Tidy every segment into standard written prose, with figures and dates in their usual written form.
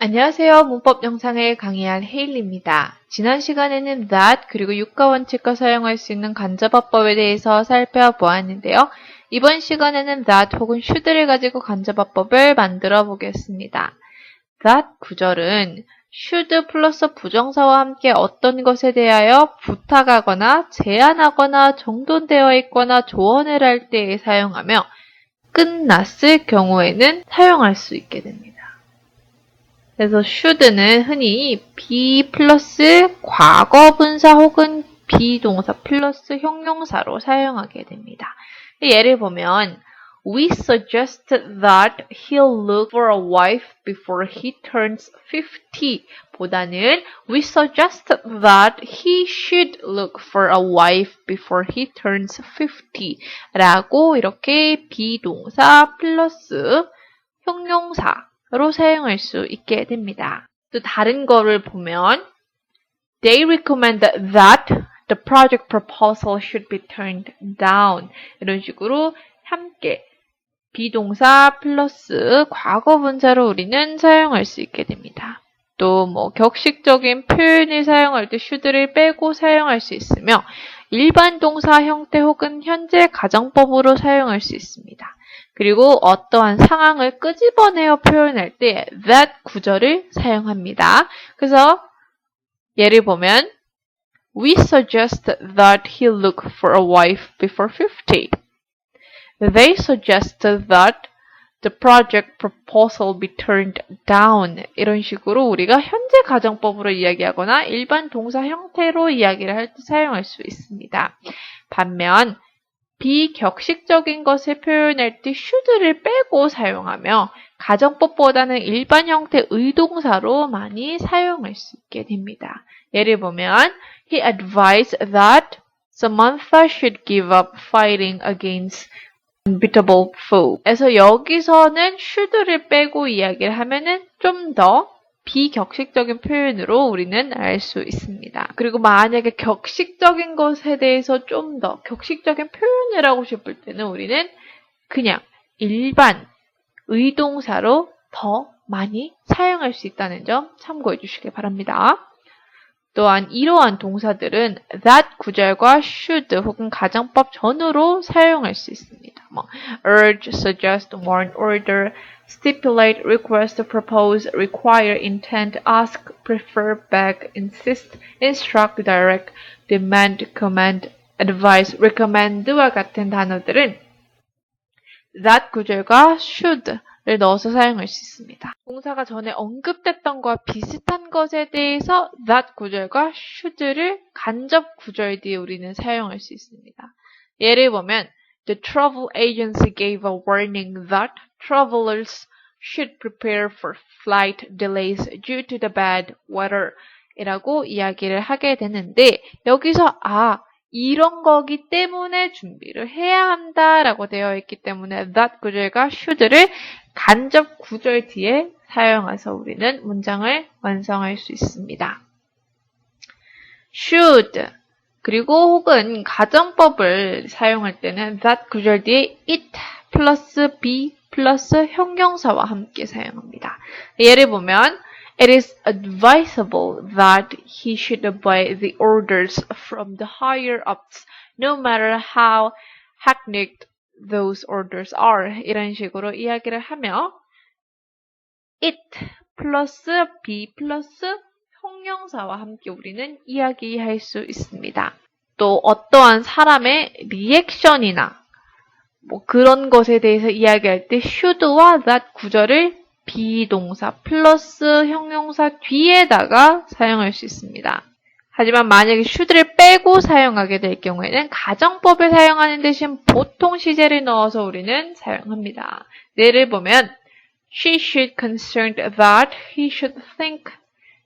안녕하세요. 문법 영상을 강의할 헤일리입니다. 지난 시간에는 that 그리고 유가 원칙과 사용할 수 있는 간접어법에 대해서 살펴보았는데요. 이번 시간에는 that 혹은 should를 가지고 간접어법을 만들어 보겠습니다. that 구절은 should 플러스 부정사와 함께 어떤 것에 대하여 부탁하거나 제안하거나 정돈되어 있거나 조언을 할 때에 사용하며 끝났을 경우에는 사용할 수 있게 됩니다. 그래서 should는 흔히 be 플러스 과거분사 혹은 비동사 플러스 형용사로 사용하게 됩니다. 예를 보면 We suggested that he'll look for a wife before he turns 50 보다는 We suggested that he should look for a wife before he turns 50 라고 이렇게 비동사 플러스 형용사로 사용할 수 있게 됩니다. 또 다른 거를 보면 They recommended that the project proposal should be turned down. 이런 식으로 함께 비동사 플러스 과거분사로 우리는 사용할 수 있게 됩니다. 또 격식적인 표현을 사용할 때 should를 빼고 사용할 수 있으며 일반 동사 형태 혹은 현재 가정법으로 사용할 수 있습니다. 그리고 어떠한 상황을 끄집어내어 표현할 때 that 구절을 사용합니다. 그래서 예를 보면 We suggest that he look for a wife before 50. They suggested that the project proposal be turned down. 이런 식으로 우리가 현재 가정법으로 이야기하거나 일반 동사 형태로 이야기를 할 때 사용할 수 있습니다. 반면 비격식적인 것을 표현할 때 should를 빼고 사용하며 가정법보다는 일반 형태 의동사로 많이 사용할 수 있게 됩니다. 예를 보면 He advised that Samantha should give up fighting against unbeatable foe. 그래서 여기서는 should를 빼고 이야기를 하면은 좀 더 비격식적인 표현으로 우리는 알 수 있습니다. 그리고 만약에 격식적인 것에 대해서 좀 더 격식적인 표현을 하고 싶을 때는 우리는 그냥 일반 의동사로 더 많이 사용할 수 있다는 점 참고해 주시기 바랍니다. 또한 이러한 동사들은 that 구절과 should 혹은 가정법 전후로 사용할 수 있습니다. urge, suggest, warn, order, stipulate, request, propose, require, intend, ask, prefer, beg, insist, instruct, direct, demand, command, advise, recommend와 같은 단어들은 that 구절과 should를 넣어서 사용할 수 있습니다. 동사가 전에 언급됐던 것과 비슷한 것에 대해서 that 구절과 should를 간접 구절 뒤에 우리는 사용할 수 있습니다. 예를 보면 The travel agency gave a warning that travelers should prepare for flight delays due to the bad weather 이라고 이야기를 하게 되는데 여기서 이런 거기 때문에 준비를 해야 한다라고 되어 있기 때문에 that 구절과 should를 간접 구절 뒤에 사용해서 우리는 문장을 완성할 수 있습니다. should 그리고 혹은 가정법을 사용할 때는 that 구절 뒤에 it 플러스 be 플러스 형용사와 함께 사용합니다. 예를 보면 It is advisable that he should obey the orders from the higher-ups, no matter how hackneyed those orders are. 이런 식으로 이야기를 하며 it 플러스 be 플러스 형용사와 함께 우리는 이야기할 수 있습니다. 또 어떠한 사람의 리액션이나 그런 것에 대해서 이야기할 때 should와 that 구절을 비동사 플러스 형용사 뒤에다가 사용할 수 있습니다. 하지만 만약에 should를 빼고 사용하게 될 경우에는 가정법을 사용하는 대신 보통 시제를 넣어서 우리는 사용합니다. 예를 보면 She should concerned that he should think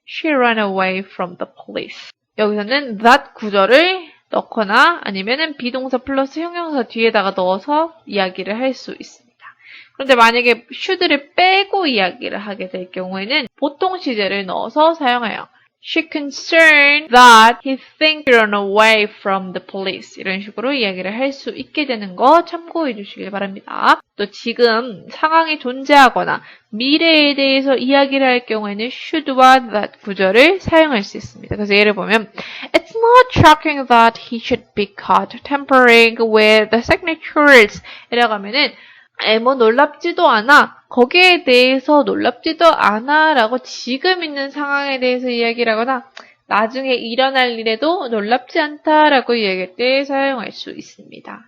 she ran away from the police. 여기서는 that 구절을 넣거나 아니면은 비동사 플러스 형용사 뒤에다가 넣어서 이야기를 할 수 있습니다. 그런데 만약에 should를 빼고 이야기를 하게 될 경우에는 보통 시제를 넣어서 사용해요. She concerned that he think to run away from the police. 이런 식으로 이야기를 할 수 있게 되는 거 참고해 주시길 바랍니다. 또 지금 상황이 존재하거나 미래에 대해서 이야기를 할 경우에는 should와 that 구절을 사용할 수 있습니다. 그래서 예를 보면 It's not shocking that he should be caught tampering with the signatures. 이라고 하면은 뭐 놀랍지도 않아. 거기에 대해서 놀랍지도 않아 라고 지금 있는 상황에 대해서 이야기를 하거나 나중에 일어날 일에도 놀랍지 않다 라고 이야기할 때 사용할 수 있습니다.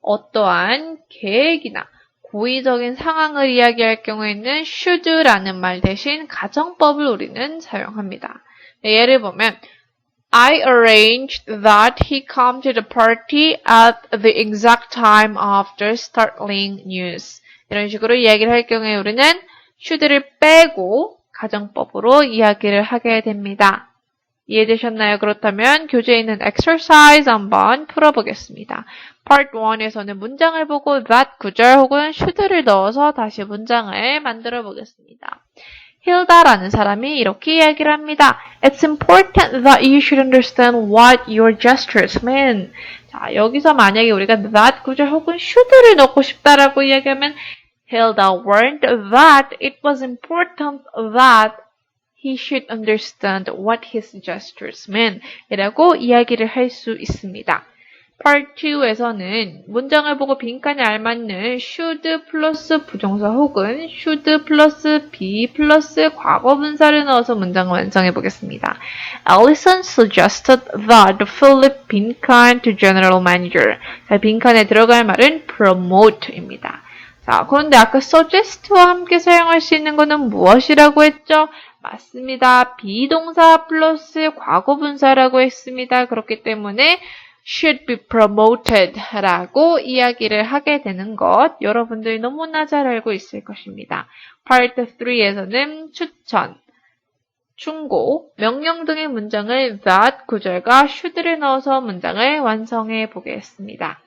어떠한 계획이나 고의적인 상황을 이야기할 경우에는 should라는 말 대신 가정법을 우리는 사용합니다. 예를 보면 I arranged that he come to the party at the exact time after startling news. 이런 식으로 이야기를 할 경우에 우리는 should를 빼고 가정법으로 이야기를 하게 됩니다. 이해되셨나요? 그렇다면 교재에 있는 exercise 한번 풀어보겠습니다. Part 1에서는 문장을 보고 that 구절 혹은 should를 넣어서 다시 문장을 만들어 보겠습니다. 힐다라는 사람이 이렇게 이야기를 합니다. It's important that you should understand what your gestures mean. 자, 여기서 만약에 우리가 that 구절 혹은 should를 넣고 싶다라고 이야기하면 Hilda warned that it was important that he should understand what his gestures mean. 이라고 이야기를 할 수 있습니다. Part 2에서는 문장을 보고 빈칸에 알맞는 should 플러스 부정사 혹은 should 플러스 be 플러스 과거분사를 넣어서 문장을 완성해 보겠습니다. Allison suggested that Philip 빈칸 to general manager. 자, 빈칸에 들어갈 말은 promote입니다. 자, 그런데 아까 suggest와 함께 사용할 수 있는 것은 무엇이라고 했죠? 맞습니다. 비동사 플러스 과거분사라고 했습니다. 그렇기 때문에 should be promoted 라고 이야기를 하게 되는 것 여러분들이 너무나 잘 알고 있을 것입니다. Part 3에서는 추천, 충고, 명령 등의 문장을 that 구절과 should를 넣어서 문장을 완성해 보겠습니다.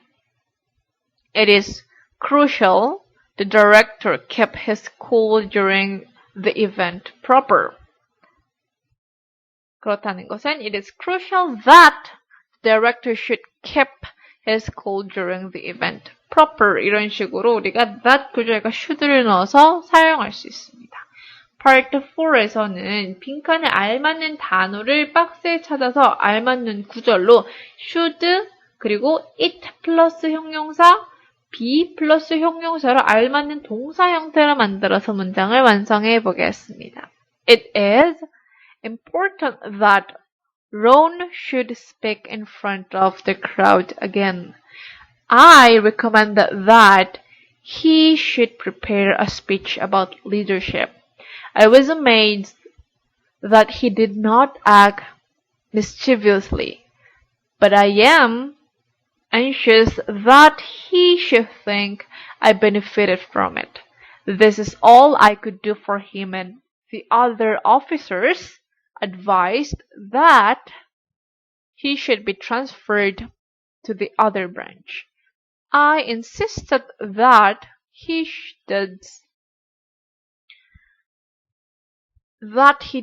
It is crucial the director kept his cool during the event proper. 그렇다는 것은 it is crucial that director should keep his cool during the event. proper 이런 식으로 우리가 that 구절과 should를 넣어서 사용할 수 있습니다. Part 4에서는 빈칸에 알맞는 단어를 박스에 찾아서 알맞는 구절로 should 그리고 it 플러스 형용사 be 플러스 형용사로 알맞는 동사 형태로 만들어서 문장을 완성해 보겠습니다. It is important that Ron should speak in front of the crowd again. I recommend that he should prepare a speech about leadership. I was amazed that he did not act mischievously, but I am anxious that he should think I benefited from it. This is all I could do for him, and the other officers advised that he should be transferred to the other branch. I insisted that he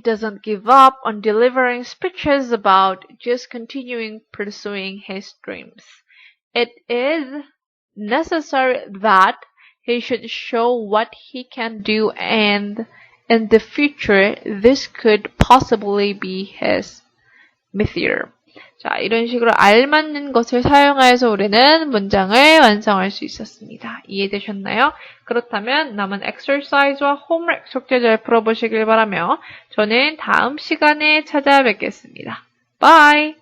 doesn't give up on delivering speeches about just continuing pursuing his dreams. It is necessary that he should show what he can do, and in the future, this could possibly be his method. 자, 이런 식으로 알맞는 것을 사용해서 우리는 문장을 완성할 수 있었습니다. 이해되셨나요? 그렇다면 남은 exercise와 homework 숙제 잘 풀어보시길 바라며 저는 다음 시간에 찾아뵙겠습니다. Bye!